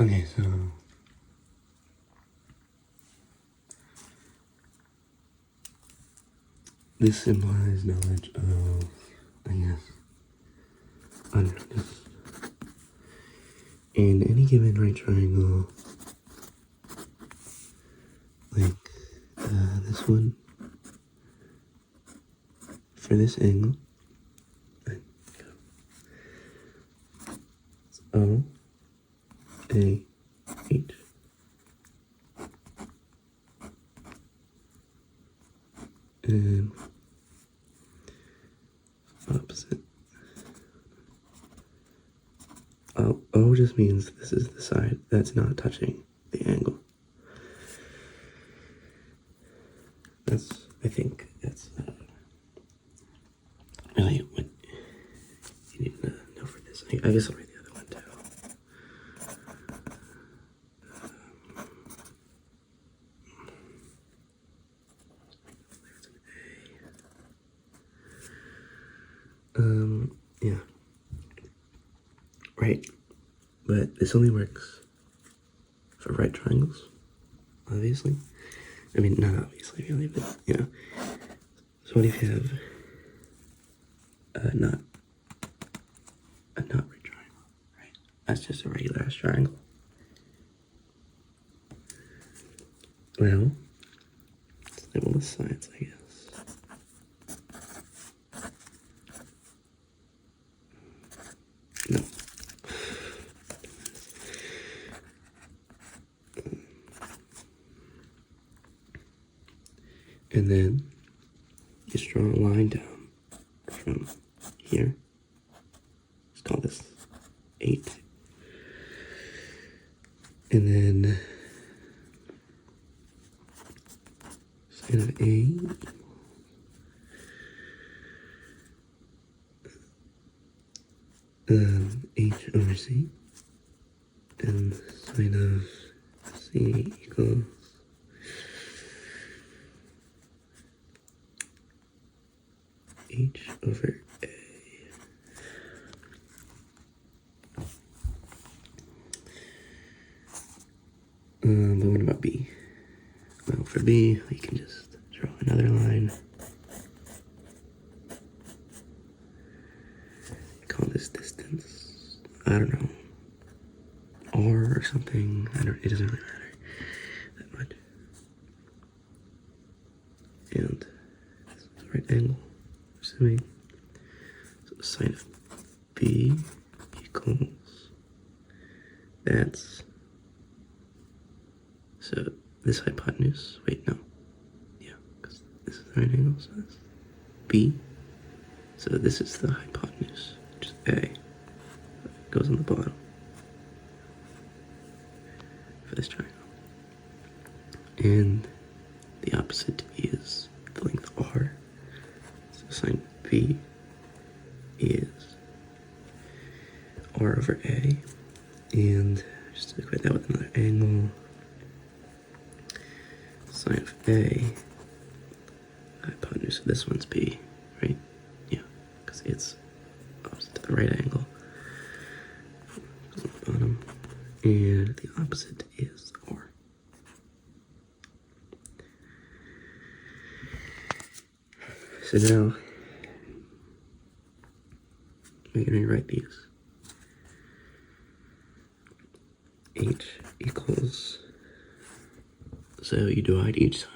Okay, so this implies knowledge of, I guess, unknown. In any given right triangle, like this one, for this angle, it's O, A, H. And opposite. O just means this is the side that's not touching the angle. I think that's really what you need to know for this. I guess I'll read the other one too. Yeah. Right. But this only works for right triangles, obviously. I mean, not obviously, really, but, you know. So what if you have a not right triangle, right? That's just a regular ass triangle. Well, let's label the sides, I guess. No. And then just draw a line down from here. Let's call this 8. And then sine of A H over C, and sine of C equals H over A. But what about B? Well, for B, we can just draw another line. Call this distance, I don't know, R or something. It doesn't really matter that much. And this is the right angle, assuming. So the sine of B equals, that's, so this hypotenuse, wait, no. Yeah, because this is the right angle, so that's B. So this is the hypotenuse, which is A. It goes on the bottom for this triangle. And the opposite to B is the length R. So sine B is R over A. And just to equate that with another angle, sine of A, hypotenuse of this one's B, right? Yeah, because it's opposite to the right angle. Bottom. And the opposite is R. So now, we're going to rewrite these. H equals, so you divide each side,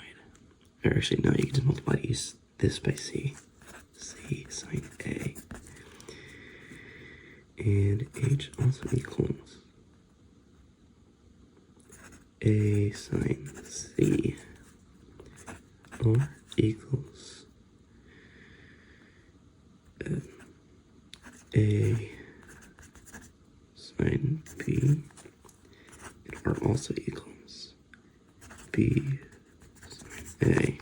or actually no, you can just multiply this by C. C sine A. And H also equals A sine C. Or equals A sine B. And R also equals B sine A.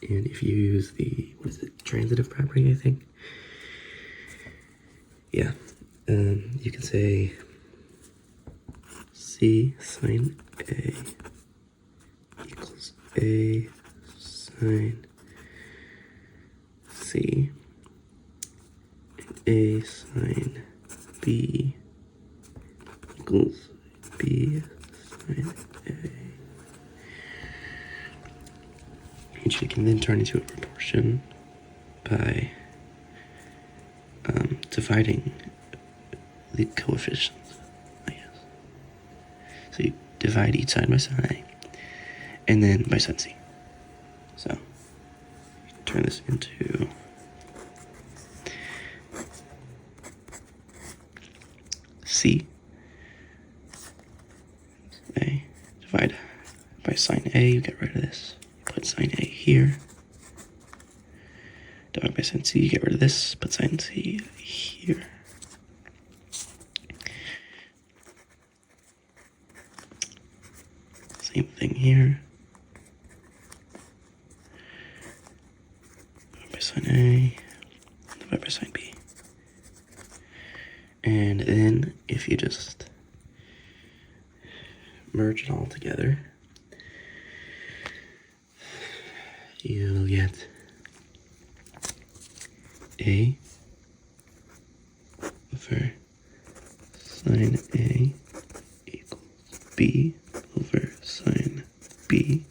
And if you use the, what is it, transitive property, I think? Yeah, you can say C sine A equals A sine C, and A sine B equals B sine A. Which you can then turn into a proportion by dividing the coefficients, I guess. So you divide each side by sine A, and then by sine C. So you can turn this into C. A. Divide by sine A, you get rid of this. Put sine A here. Divide by sine C, you get rid of this. Put sine C here. Same thing here. Divide by sine A. Divide by sine B. And then if you just merge it all together, you'll get A over sine A equals B over sine B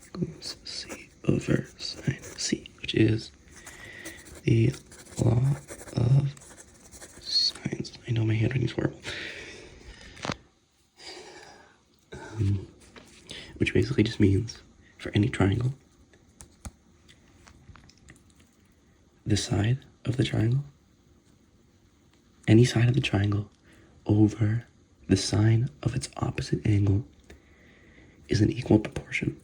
equals C over sine C, which is the law of sines. I know my handwriting's horrible. Which basically just means for any triangle, the side of the triangle, any side of the triangle over the sine of its opposite angle is an equal proportion.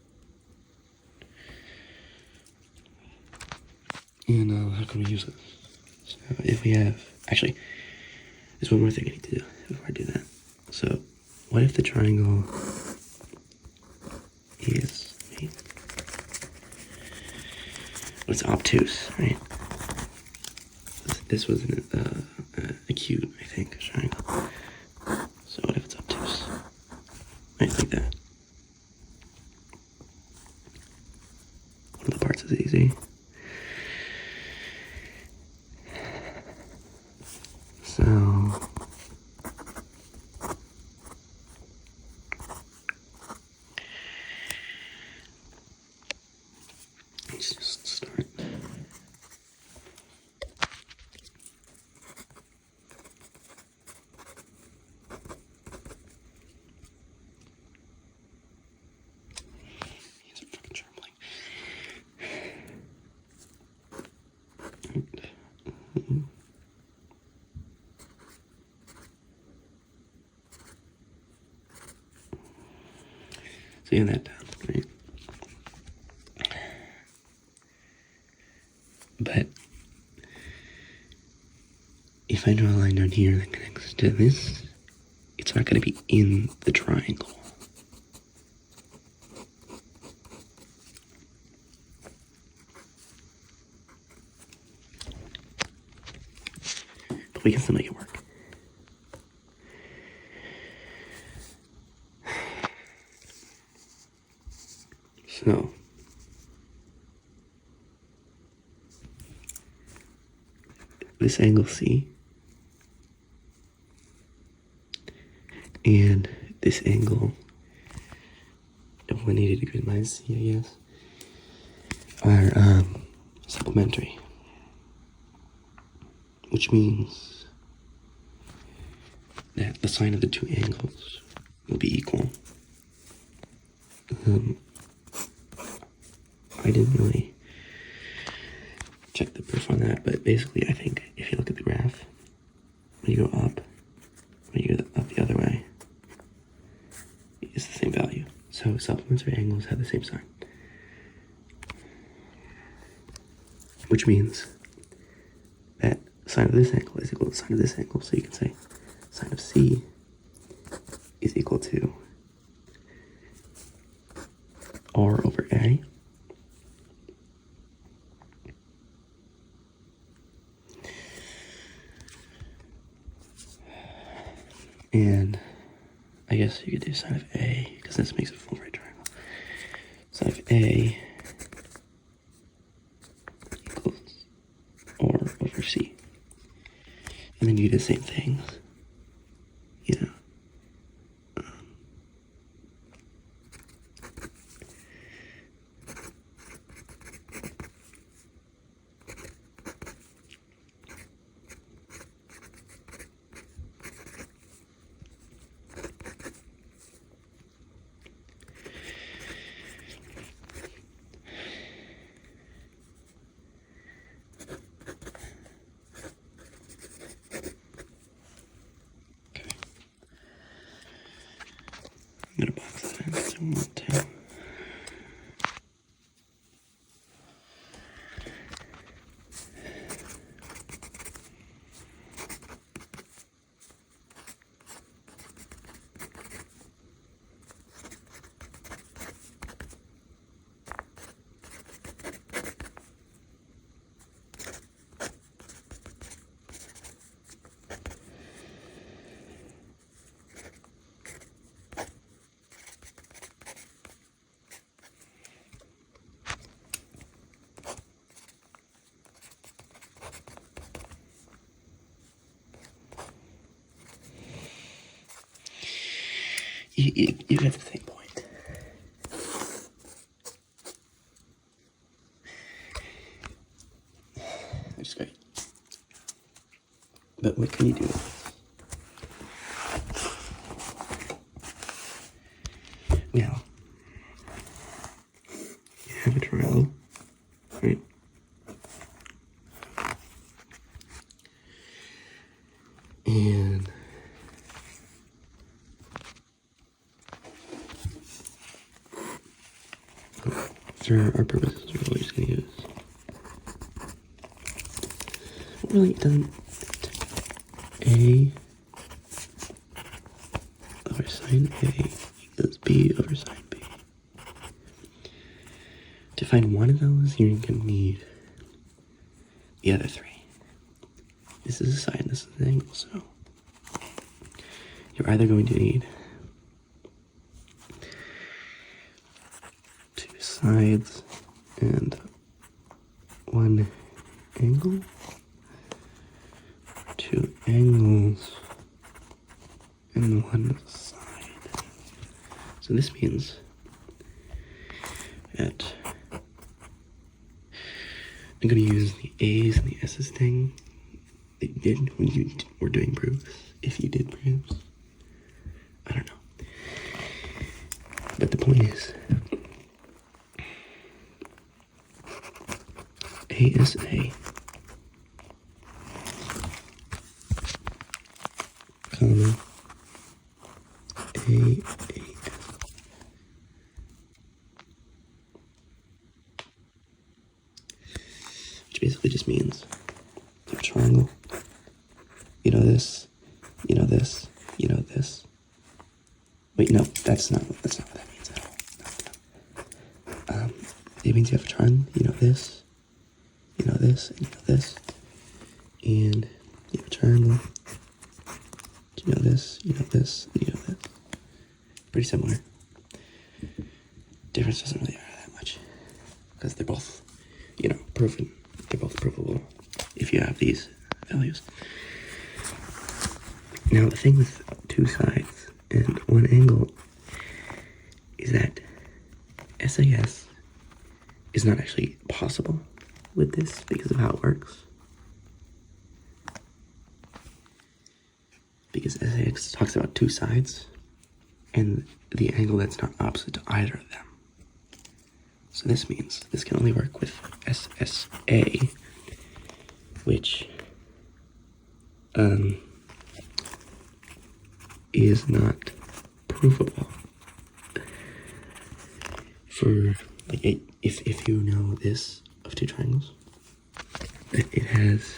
And how can we use this? So if we have, actually, there's one more thing I need to do before I do that. So what if the triangle is, it's obtuse, right? This was an acute, I think, triangle. So what if it's obtuse? Right, like that. One of the parts is easy. So let's just start. These are fucking trembling. Seeing that down, right? But if I draw a line down here that connects to this, it's not going to be in the triangle. But we can still make it work. So this angle C and this angle of 180 degrees minus C, I guess, are supplementary, which means that the sine of the two angles will be equal. I didn't really check the proof on that, but basically I think if you look at the graph, when you go up, when you go up the other way, it's the same value. So supplementary angles have the same sign. Which means that sine of this angle is equal to sine of this angle. So you can say sine of C is equal to R over A. And I guess you could do sine of A, because this makes a full right triangle. Sine of A equals R over C. And then you do the same things, you know, Okay. You get the same point. Which is great. But what can you do? Now, you have a triangle, right? And for our purposes, we're always going to use. Really, it doesn't. A over sine A equals B over sine B. To find one of those, you're going to need the other three. This is a sine, this is an angle, so you're either going to need two sides and one angle, two angles and one side. So this means that I'm going to use the A's and the S's thing that you did when you were doing proofs. If you did proofs, I don't know. But the point is, ASA, comma, AAS. Which basically just means you have a triangle, you know this, you know this, you know this. Wait, no, that's not what that means at all. No. It means you have a triangle, you know this, you know this, and you know this. And you have a triangle, you know this, you know this, and you know this. Pretty similar. Difference doesn't really matter that much, because they're both, proven. They're both provable if you have these values. Now, the thing with two sides and one angle is that SAS is not actually possible with this because of how it works. Because SAS talks about two sides and the angle that's not opposite to either of them. So this means this can only work with SSA, which is not provable. For like if you know this of two triangles, it has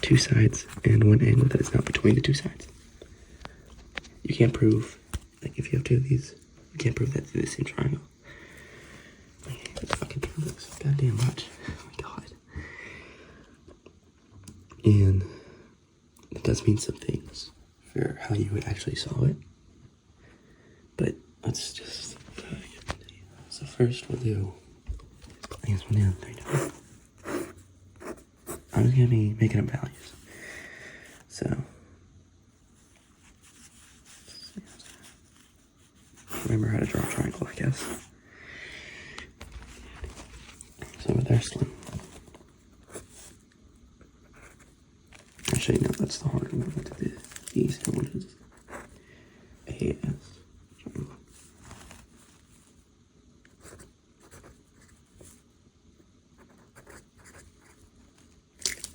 two sides and one angle that is not between the two sides. You can't prove, like, if you have two of these, you can't prove that they're the same triangle. Like, let's fucking prove this goddamn much. Oh my god. And it does mean some things for how you would actually solve it. But let's just so first we'll do, I guess we'll do 3 different. I'm just gonna be making up values. So remember how to draw a triangle, I guess. So with our slim. Actually, no, that's the harder one. We'll do the easier one is AS. Triangle.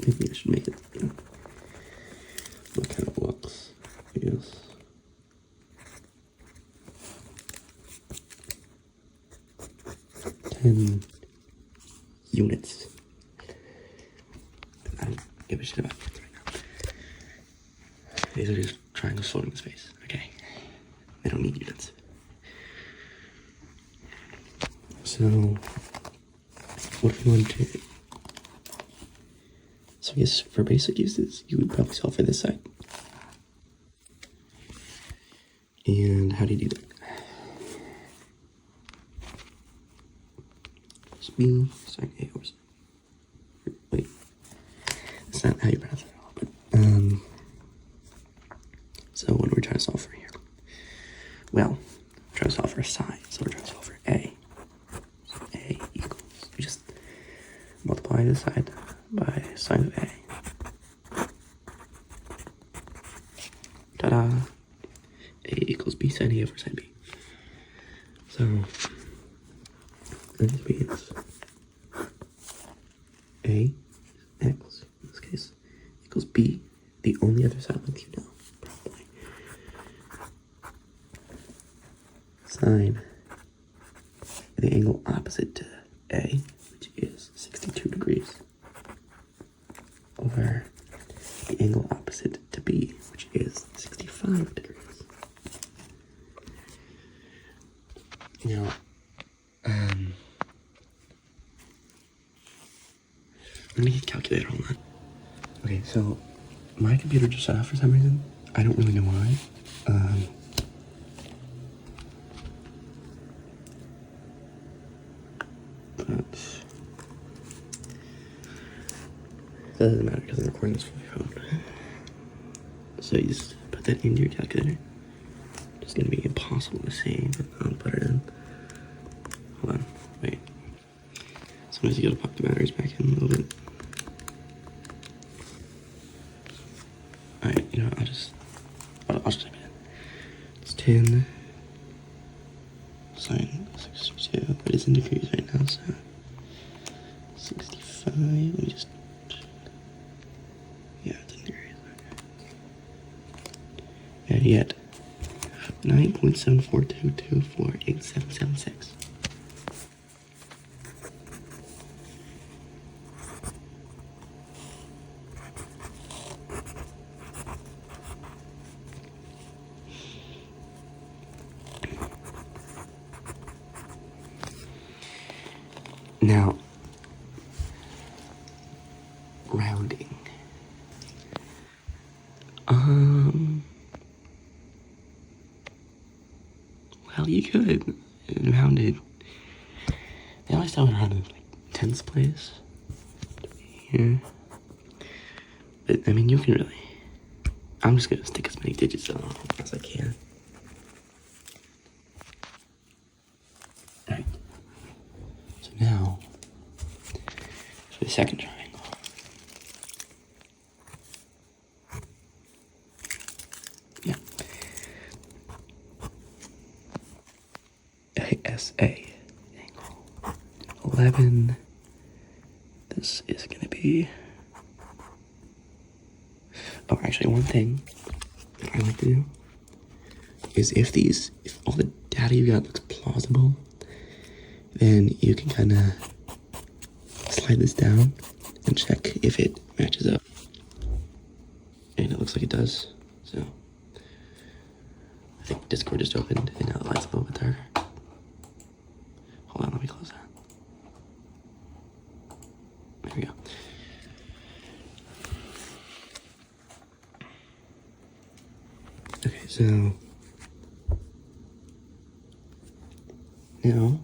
Maybe I should make it, what kind of looks, I guess. 10 units. I don't give a shit about units right now. These are just triangles floating in space, okay? They don't need units. So, what if we want to... So I guess for basic uses, you would probably solve for this side. And how do you do that? It's B sine A over sine. Wait, that's not how you pronounce it at all, but, so what are we trying to solve for here? Well, we're trying to solve for a sine, so we're trying to solve for A. So A equals, we just multiply this side by sine of A. Ta-da! A equals B sine A over sine B. So, this means A, X, in this case, equals B, the only other side length you know, probably. Sine the angle opposite to A, which is 62 degrees, over the angle opposite to B, which is 65 degrees. Now, I'm gonna get a calculator, hold on. Okay, so my computer just shut off for some reason. I don't really know why. But it doesn't matter because I'm recording this from my phone. So you just put that into your calculator. It's gonna be impossible to see, but I'll put it in. Hold on, wait. Sometimes you gotta pop the batteries back in a little bit. Alright, you know, I'll just type it in. It's 10 sine 62, but it's in degrees right now, so 65, let me just, yeah, it's in degrees, okay. And yet, 9.7422487776. Now, rounding. Well, you could round it. They always tell me to round it like tenths place. Here. But, I mean, you can really. I'm just gonna stick as many digits on as I can. Alright. So now, for the second triangle. Yeah. ASA angle 11. This is gonna be. Oh, actually, one thing that I like to do is if all the data you got looks plausible, then you can kind of slide this down and check if it matches up. And it looks like it does, so I think Discord just opened and now the light's a little bit darker. Hold on, let me close that. There we go. Okay, so now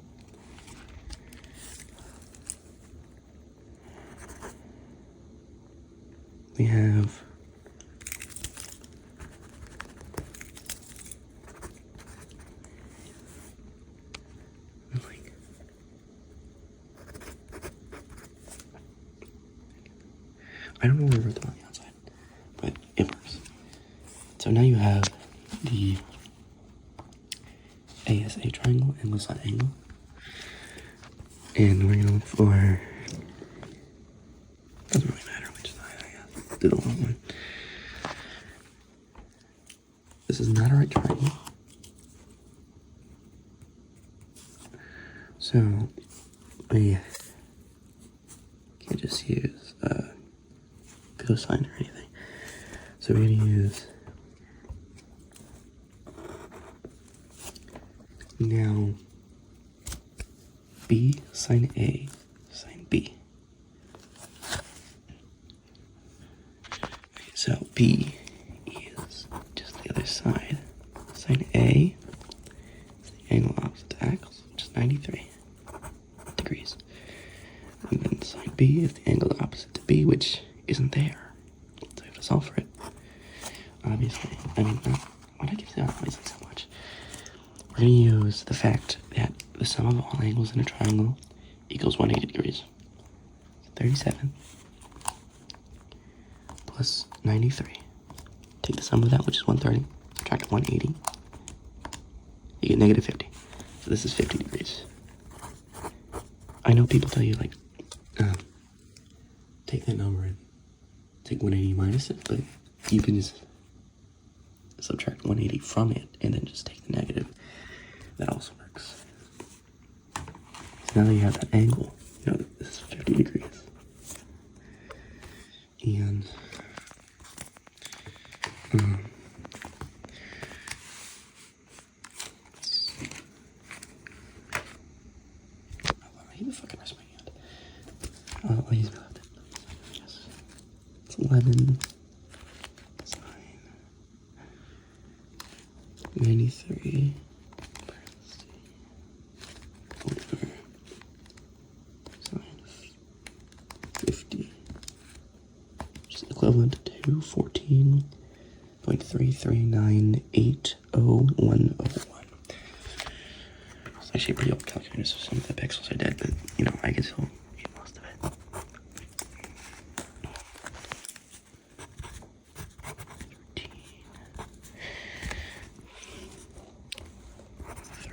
we have like I don't know where we wrote them on the outside, but it works. So now you have the ASA triangle and the side angle. And we're gonna look for, doesn't really matter which side, I guess. Did the wrong one. This is not a right triangle. So we can't just use cosine or anything. So we're going to use now b sine A sine B. Okay, so B is just the other side. Sine A is the angle opposite to X, which is 93 degrees. And then sine B is the angle opposite to B, which isn't there. So we have to solve for it. Obviously. I mean, why did I keep saying obviously so much? We're going to use the fact that the sum of all angles in a triangle equals 180 degrees. 37 plus 93. Take the sum of that, which is 130. Subtract 180. You get negative 50. So this is 50 degrees. I know people tell you, like, take that number and take 180 minus it, but you can just subtract 180 from it and then just take the negative. That also works. So now that you have that angle, you know, this is 50 degrees. And, I need to fucking rest my hand. I'll use my left hand. Yes. It's 11 sine 93. Equivalent to 14.339801101. It's actually a pretty old calculator, so some of the pixels are dead, but you know, I can still read most of it.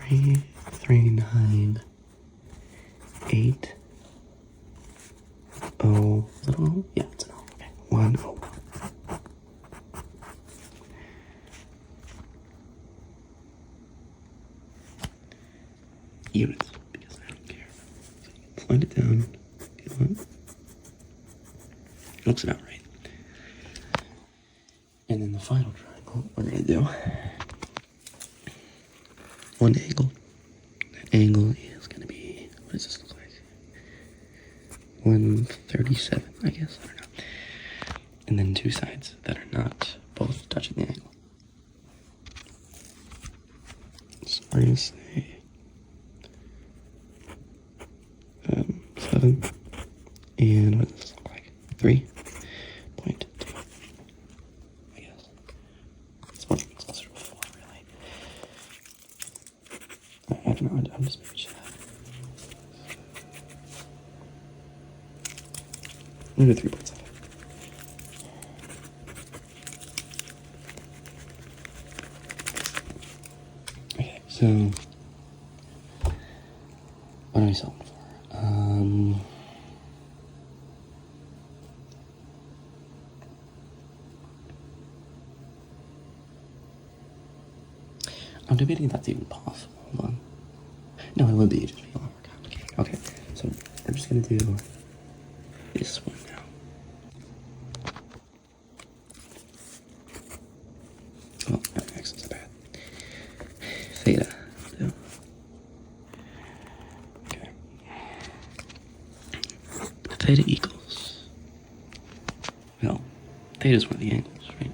33980. Is it an O? Yeah, it's an O. Okay. 101. Units, because I don't care. So you can slide it down. Get one. Looks about right. And then the final triangle, we're gonna do one angle. That angle is gonna be, what does this look like? 137, I guess. I don't know. And then two sides that are not both touching the angle. So we're gonna say 7, and what does this look like? 3.2, I guess. It's much closer to 4, really. I don't know, I'm just making sure. Maybe 3.7. Okay, so what am I selling for? I'm debating if that's even possible. Hold on. No, it would be. Just be a lot more complicated. Okay, so I'm just gonna do this one now. Oh, no, accents are bad. Theta. So. Okay. Theta equals. Well, theta is one of the angles, right?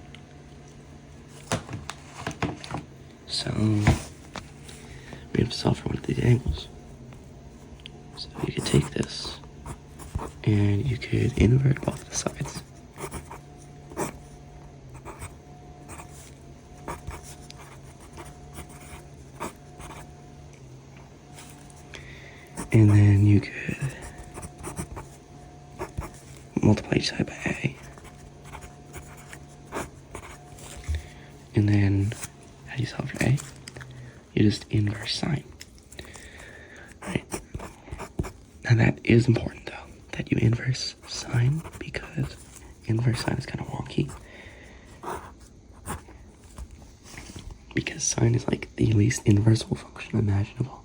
So we have to solve for one of these angles. So you could take this and you could invert both the sides. And then you could multiply each side by A. And then how do you solve for A? You just inverse sine. Right? Now that is important though, that you inverse sine, because inverse sine is kind of wonky. Because sine is like the least inversible function imaginable.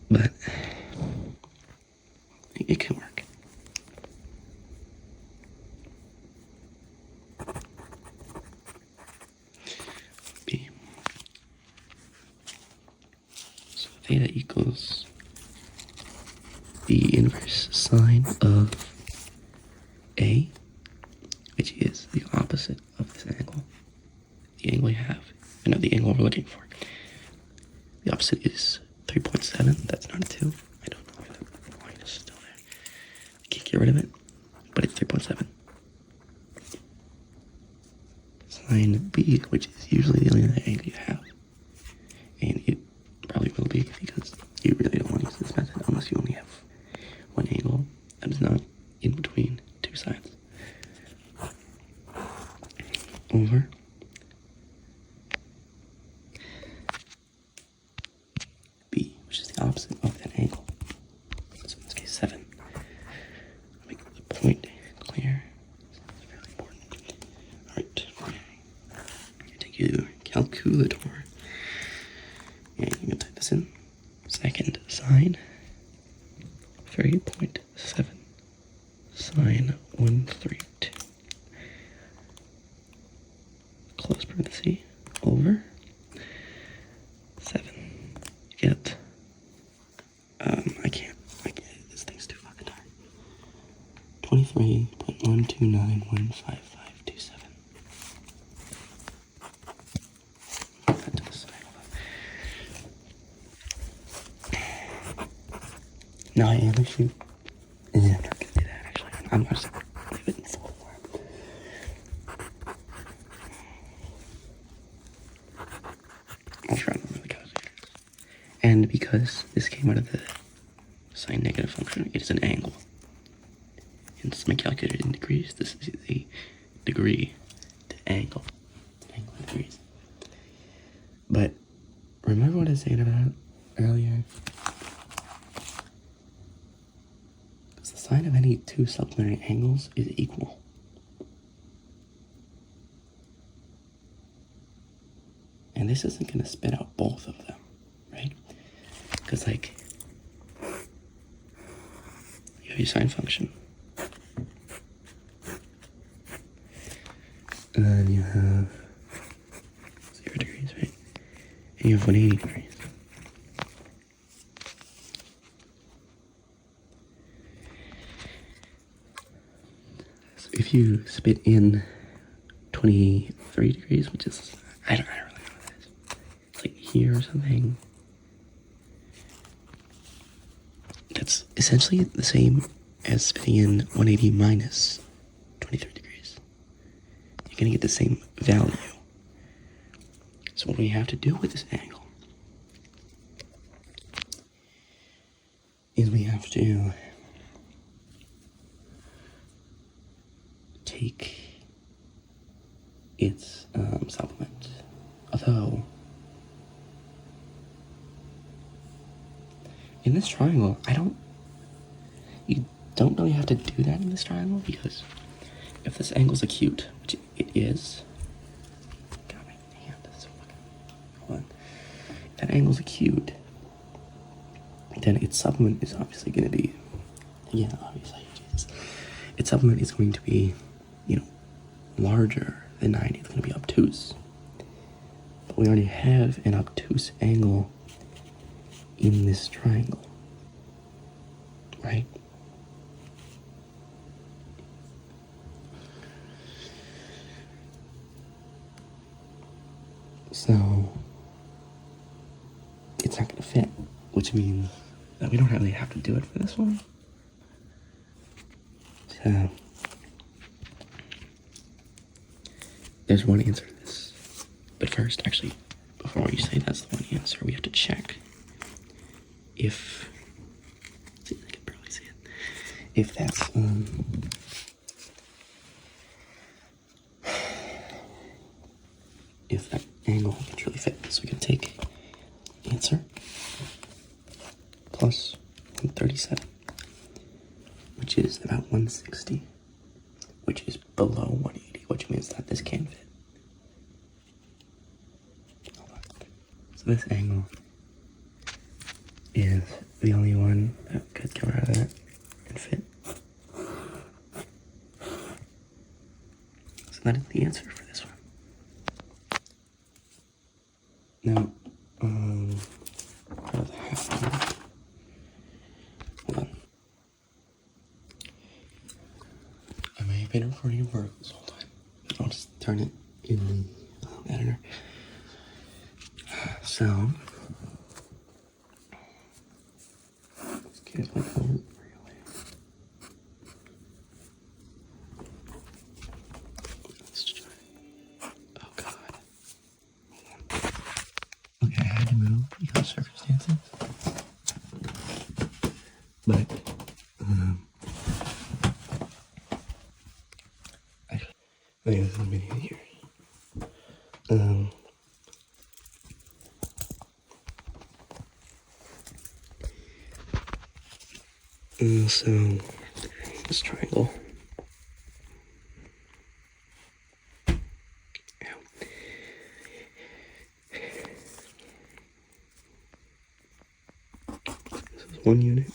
But theta equals the inverse sine of A, which is the opposite of this angle. The angle you have, the angle we're looking for. The opposite is 3.7. That's not a 2. I don't know if that line is still there. I can't get rid of it, but it's 3.7. Sine B, which is usually the only other angle you have. And it probably will be because you really don't want to use this method unless you only have one angle that is not in between two sides. Over B, which is the opposite of that angle. So in this case, 7. I'll make the point clear. It's fairly important. Alright. Take your calculator. And you can type this in. Second sine 3.7 sine 132. Close parenthesis over 7. You get I can't this thing's too fucking hard. 23.1291557. Put that to the side. No, I am actually. Yeah, I'm not gonna do that actually. I'm just gonna leave it in full form. I'll try to remember the cosines. And because this came out of the sine negative function, it is an angle. And since my calculator in degrees, this is the degree to angle. Angle in degrees. But remember what I was saying about earlier? The sine of any two supplementary angles is equal. And this isn't going to spit out both of them, right? Because, like, you have your sine function. And then you have 0 degrees, right? And you have 180 degrees. If you spit in 23 degrees, which is, I don't really know what that is. It's like here or something. That's essentially the same as spitting in 180 minus 23 degrees. You're going to get the same value. So what we have to do with this angle is we have to take its supplement. Although, in this triangle, you don't really have to do that in this triangle, because if this angle's acute, which it is, God, my hand is so fucking, hold on. If that angle's acute, then its supplement is obviously going to be, obviously, Jesus. Its supplement is going to be, larger than 90. It's going to be obtuse. But we already have an obtuse angle in this triangle, right? So it's not going to fit, which means that we don't really have to do it for this one. So there's one answer to this. But first, actually, before you say that's the one answer, we have to check if, see, I can barely see it, if that's, if that angle can truly fit. So we can take answer plus 137, which is about 160, which is below 180, which means that this can fit. So this angle is the only one that could come out of that and fit. So that is the answer for this one. Now, for the half, this whole time. I'll just turn it in the editor. Sound. Let's get my phone. Let's try. Oh God. Okay, I had to move because of circumstances. But I think there's a video here. So this triangle. This is 1 unit.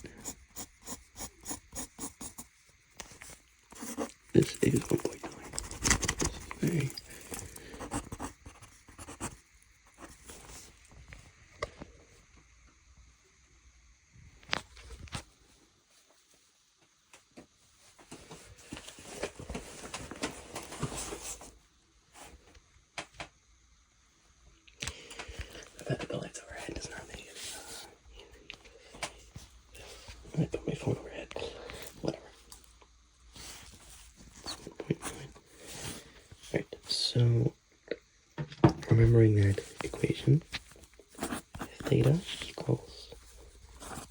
This is 1.9. Okay. The fact that the lights overhead does not make it I put my phone overhead. Whatever. It's 1.9. Alright, so remembering that equation, theta equals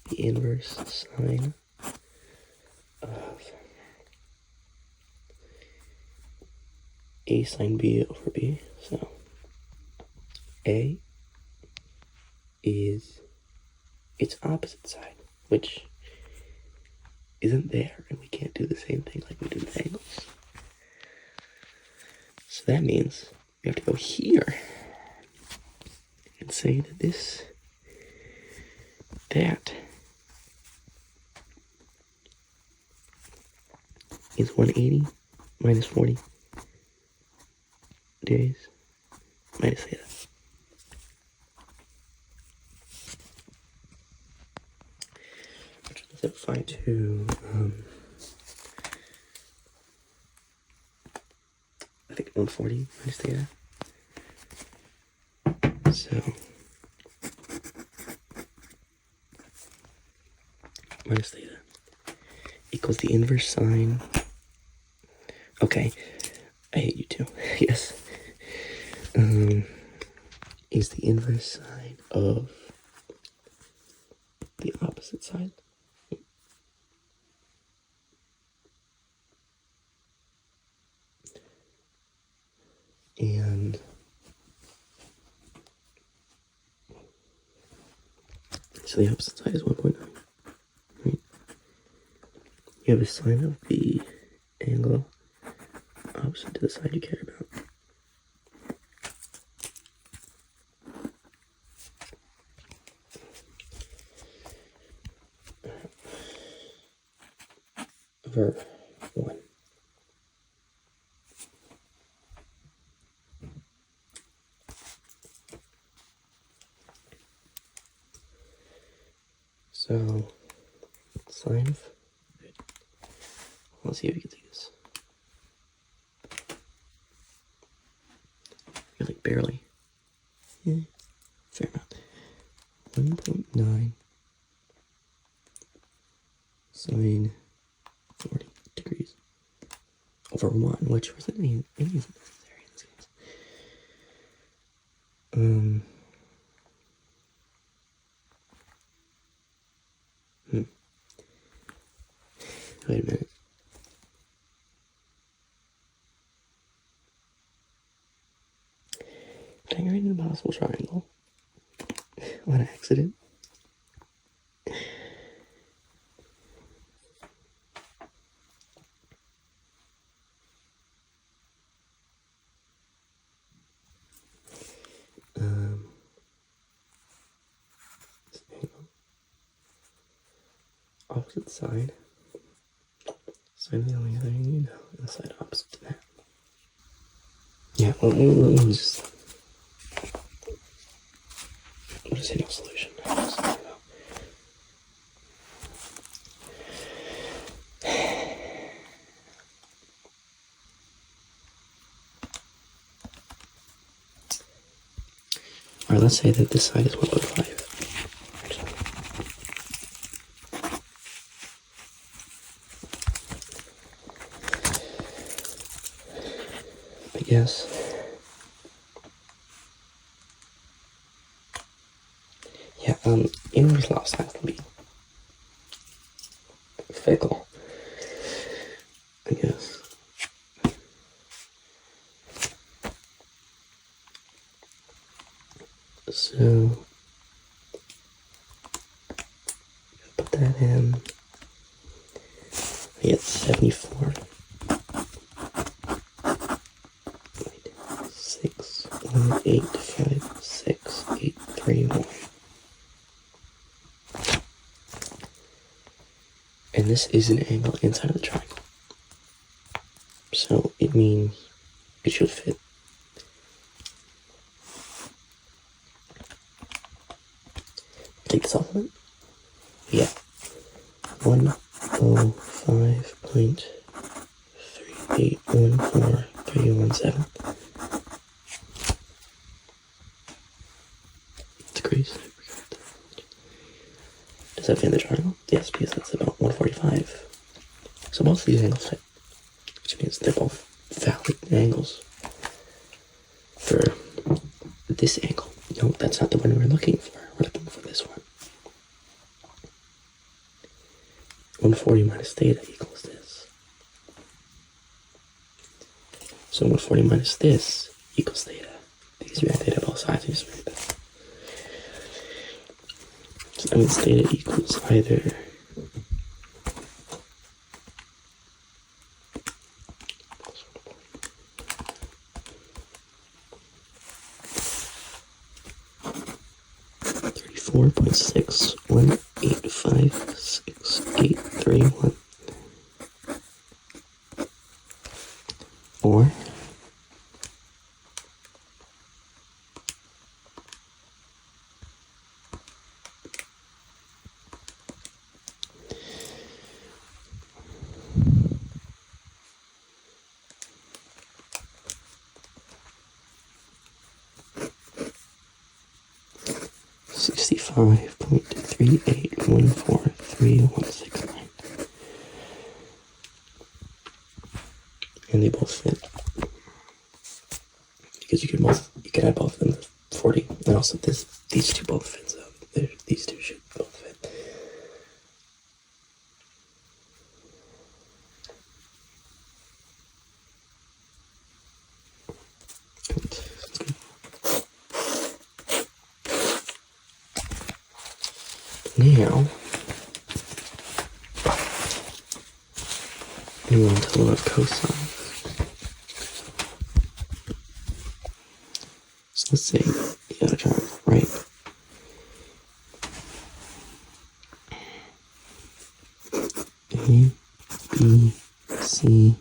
the inverse sine of a sine b over b. So a is its opposite side, which isn't there, and we can't do the same thing like we do with angles. So that means we have to go here and say that that is 180 minus 40 degrees minus theta. Which will simplify to, I think 140 minus theta. So, minus theta equals the inverse sine. Okay, I hate you too. Yes. Is the inverse sine of the opposite side. And so the opposite side is 1.9. Right? You have a sine of the angle opposite to the side you care about. Over 1. So, sine of, let's see if we can see this. You're like barely. Yeah, fair amount. 1.9 sine 40 degrees over 1, which wasn't any necessary in this case. Wait a minute. Did I create an impossible triangle on accident? Opposite side. Side of the only thing you know, and the side opposite to that. Yeah, well, we'll just say no solution. Or let's say that this side is 1.5. I guess. Yeah, inverse law signs can be fickle, I guess. So, put that in. I get 74. 6, 1, 8, 5, 6, 8, 3, 1. And this is an angle inside of the triangle. So it means it should fit. Take this off of it. Yeah. 105.3814317. Degrees. Does that fit in the triangle? Yes, because that's about 145. So both of these angles fit, which means they're both valid angles for this angle. No, that's not the one we're looking for. We're looking for this one. 140 minus theta equals this. So 140 minus this equals theta. Because you add theta both sides, you just make that. So that means theta equals either 34.61856831 or 65.38143169. And they both fit. Because you can add both of them to 40. And also these two both fit, so these two should both fit. Now, we want to look at cosines. So let's say the other triangle, right? A, B, C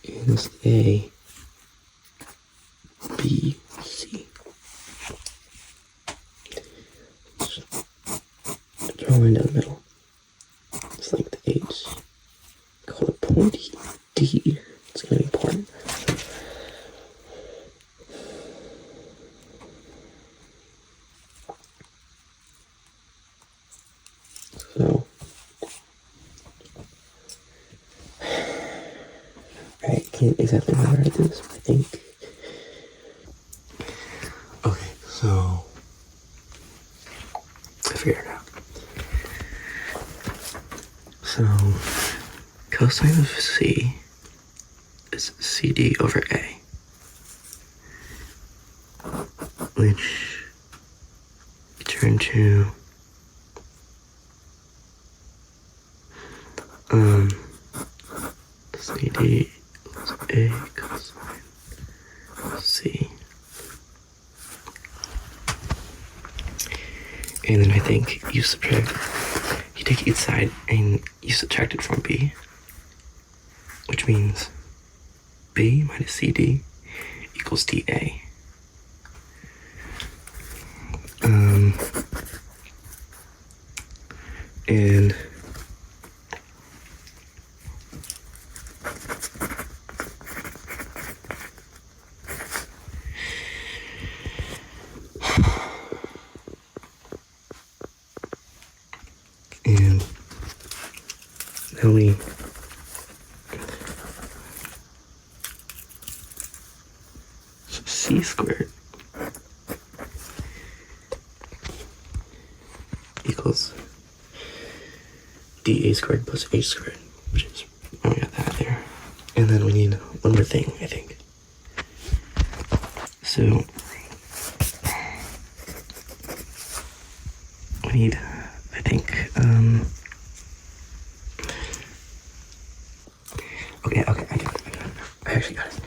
is A, B, C. Draw a line down the middle. It's like the H. Call it pointy D. It's gonna be important. So, I can't exactly remember how to do this, but I think. Okay, so I figured it out. So, cosine of C is CD over A, which you turn to CD equals A cosine C. And then I think you take each side and you subtract it from B, which means B minus CD equals DA. And tell me. So c squared equals dA squared plus h squared, which is, oh, we got that there. And then we need one more thing, I think. So we need, I think, okay, I got it. I actually got it.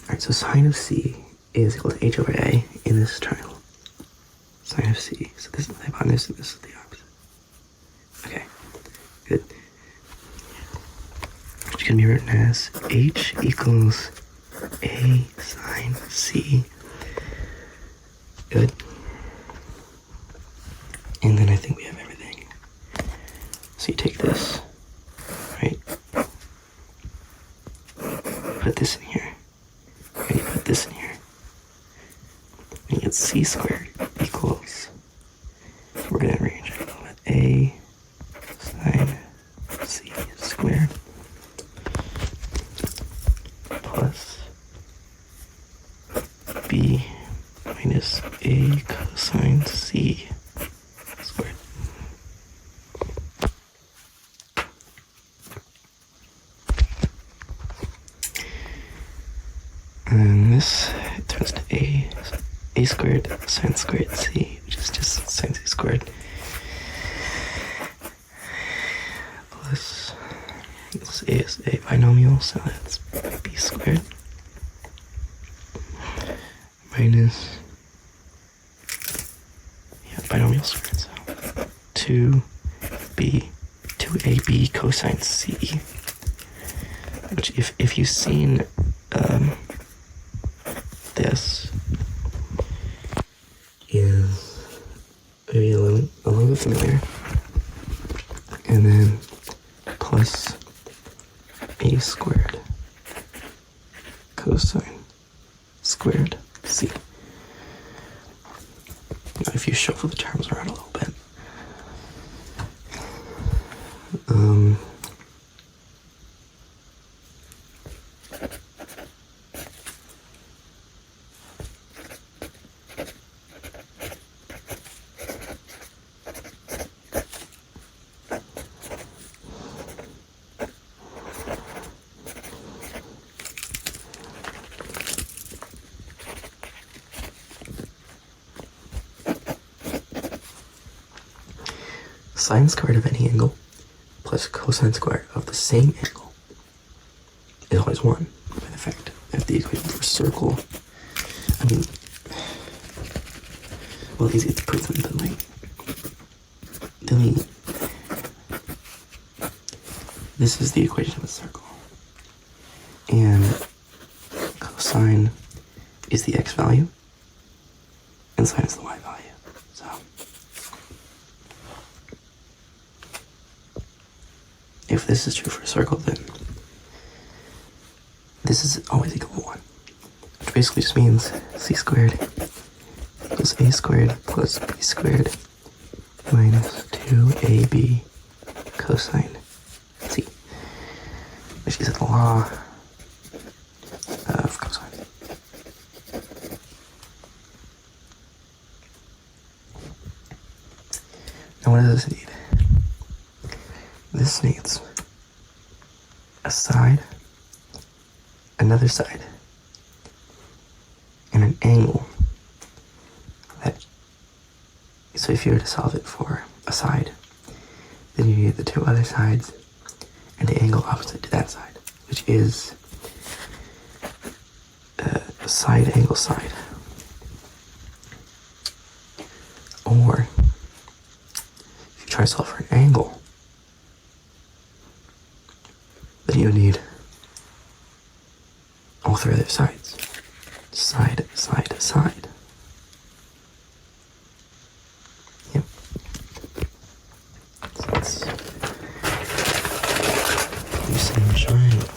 Alright, so sine of c is equal to h over a in this triangle. Sine of c, so this is the hypotenuse and this is the opposite. Okay, good. Which can be written as h equals a sine c. Good. And then I think we have everything. So you take this, right? Put this in here. And you put this in here. And you get c squared equals, we're going to arrange it with a sine c squared plus b minus a cosine c squared. And this turns to a squared sine squared c, which is just sine c squared, plus this a is a binomial, so that's b squared minus, yeah, binomial squared, so 2ab cosine c, which if you've seen this is maybe a little bit familiar. And then plus a squared cosine squared c. Now if you shuffle the terms around a little bit, sine squared of any angle plus cosine squared of the same angle is always 1 by the fact if the equation for a circle, I mean, well, easy to prove them, but like, this is the equation of a circle, and cosine is the x value, and sine is the y value, so if this is true for a circle, then this is always equal to 1, which basically just means c squared equals a squared plus b squared minus 2ab cosine c, which is the law of cosine. Now what does this need? This needs a side, another side, and an angle that, so if you were to solve it for a side, then you need the two other sides and the angle opposite to that side, which is side angle side. Or if you try to solve for an angle, then you need all three other sides. Side, side, side. Yep. So let's do some triangle.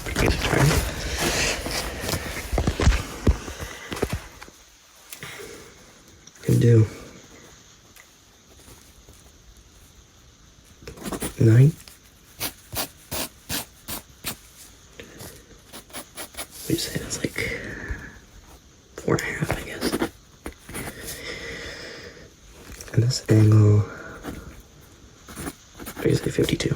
Pretty basic triangle. Can do 9. We say that's like 4.5, I guess. And this angle, we say 52.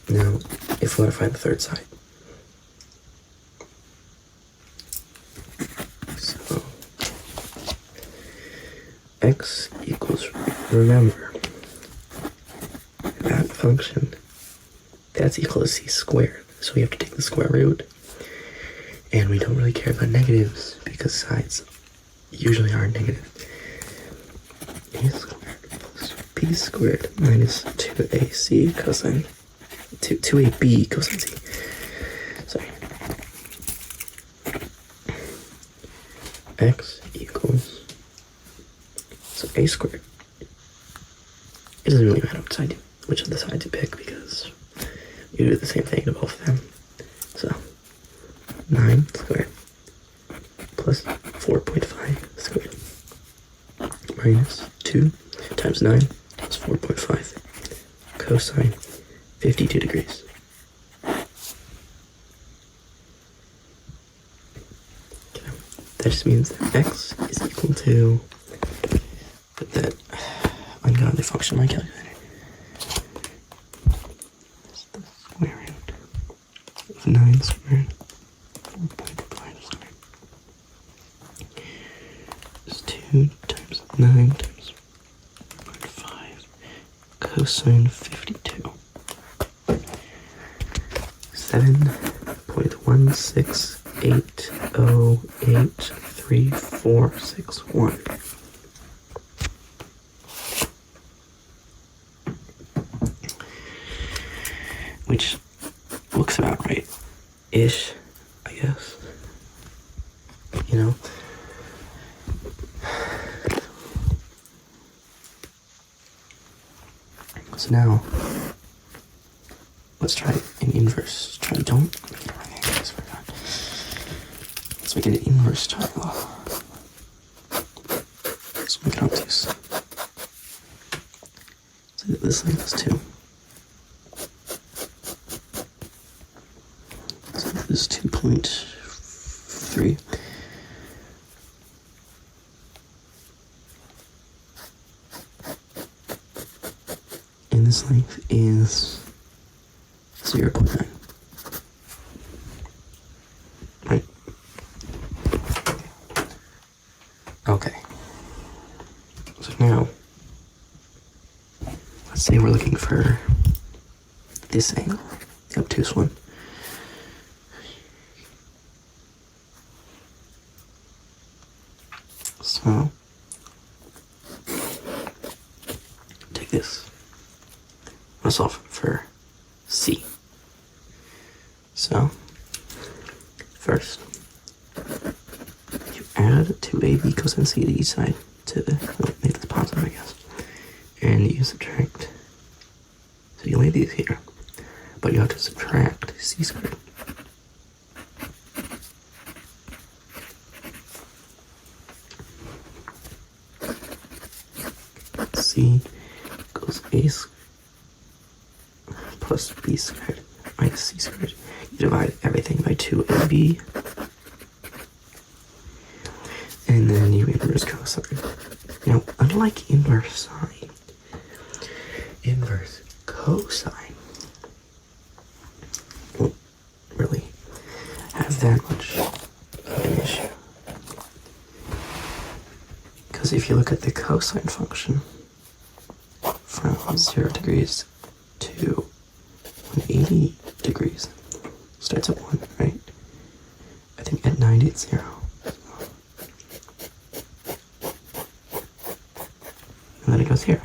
Now, if we want to find the third side, so x equals, remember, that function, that's equal to c squared. So we have to take the square root, and we don't really care about negatives because sides usually are negative. A squared plus b squared minus 2ac cosine 2ab cosine c. Sorry. X equals, so a squared. It doesn't really matter which of the sides you pick because you do the same thing to both of them. So 9 squared plus 4.5 squared minus 2 times 9 plus 4.5 cosine 52 degrees. Okay. That just means that x is equal to, put that ungodly function in my calculator. It's the square root of 9 squared, 4.5 squared. It's 2 times 9 times 4.5 cosine 52. 7.168083461. Which looks about right-ish, I guess. You know? So now, let's try an inverse triangle. Don't make it right angles, I forgot. Let's make it an inverse triangle. Let's make it obtuse. So this length is 2. So this is 2.3. And this length is 0.9. Right? Okay. So now, let's say we're looking for this angle, the obtuse one. So, take this. Let's solve for C. So, first, you add 2ab cosine c to each side to make this positive, I guess. And you subtract. So you lay these here, but you have to subtract c squared. C equals a plus b squared minus c squared. You divide everything by 2ab, and then you inverse cosine. Now, unlike inverse sine, inverse cosine won't really have that much of an issue. Because if you look at the cosine function from 0 degrees to 180 degrees, starts at 1, right? I think at 90 it's 0. And then it goes here.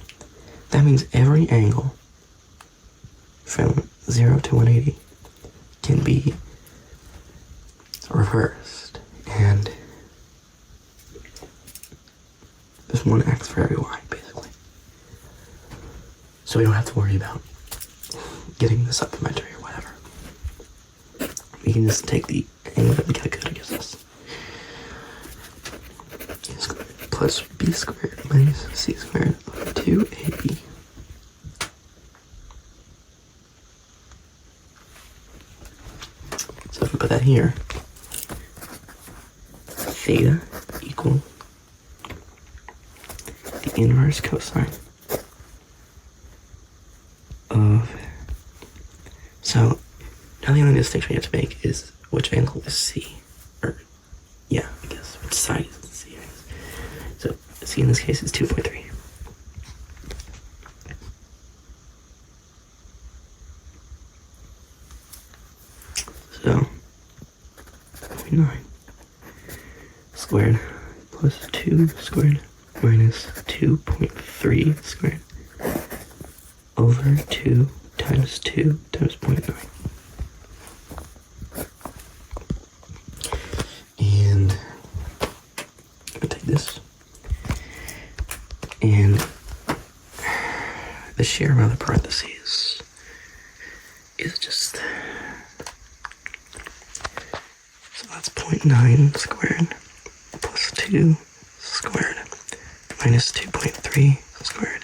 That means every angle from 0 to 180 can be reversed, and there's one x for every y, basically. So we don't have to worry about getting the supplementary y. can just take the angle that the calculator gives us. A squared plus b squared minus c squared over 2ab. So if we put that here, theta equal the inverse cosine of, so now the only distinction we have to make is which angle is C, or yeah, I guess, which side is C, I guess. So C in this case is 2.3. So 0.9 squared plus 2 squared minus 2.3 squared over 2 times 2 times 0.9. And I take this, and the share around the parentheses is just, so that's 0.9 squared plus 2 squared minus 2.3 squared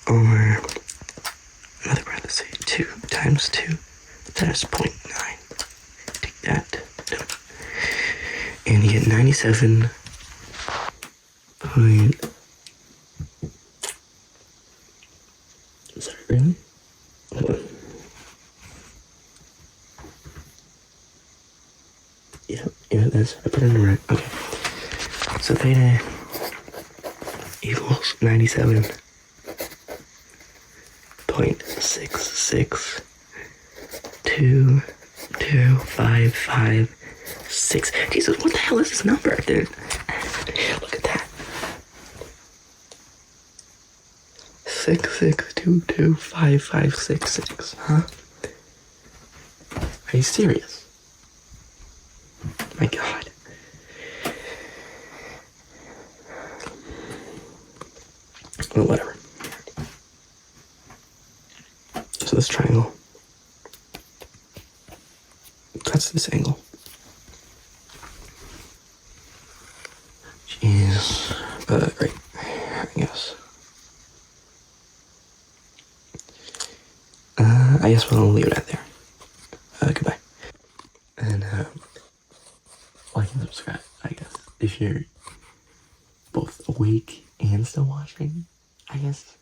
over another parenthesis, 2 times 2 times 0.9. Take that, and you get 97 point, I'm sorry, really? Hold on. Yeah, that's, I put it in the right, okay. So theta equals 97.6622556. Jesus, what the hell is this number, dude? Look at that. 6622556, huh? Are you serious? My God. Well, whatever. So this triangle cuts this angle, which is right, I guess. I guess we'll leave it at there. Goodbye. And like and subscribe, I guess, if you're both awake and still watching, I guess.